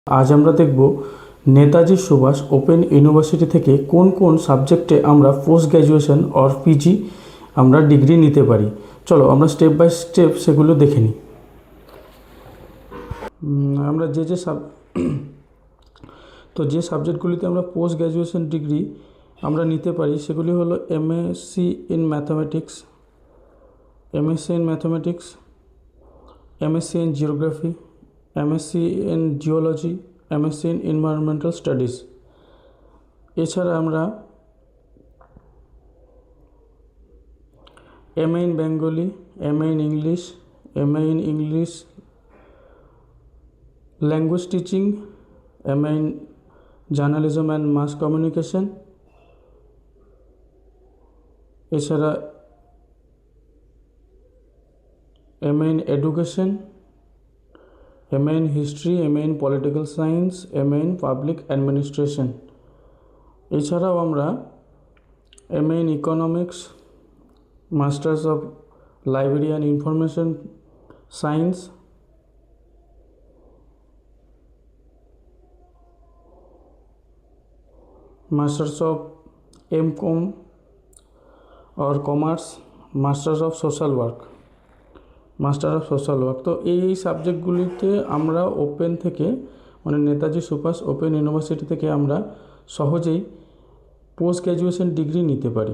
আজ আমরা দেখব নেতাজি সুভাষ ওপেন ইউনিভার্সিটি থেকে কোন কোন সাবজেক্টে আমরা পোস্ট গ্র্যাজুয়েশন অর পিজি আমরা ডিগ্রি নিতে পারি। চলো আমরা স্টেপ বাই স্টেপ সেগুলো দেখে নিই। আমরা যে সাবজেক্টগুলিতে আমরা পোস্ট গ্র্যাজুয়েশন ডিগ্রি আমরা নিতে পারি সেগুলি হলো MSc in mathematics, MSc in geography, MSc in geology, MSc in environmental studies. এছাড়া আমরা MA in Bengali, MA in English language teaching, MA in journalism and mass communication. এছাড়া MA in education, MA in history, MA in political science, MA in public administration. এছাড়াও আমরা MA in economics, masters of library and information science, masters of MCom और commerce, masters of social work. তো এই সাবজেক্টগুলিতে আমরা open থেকে মানে Netaji Subhash open university থেকে আমরা সহজেই পোস্ট গ্র্যাজুয়েশন ডিগ্রি নিতে পারি।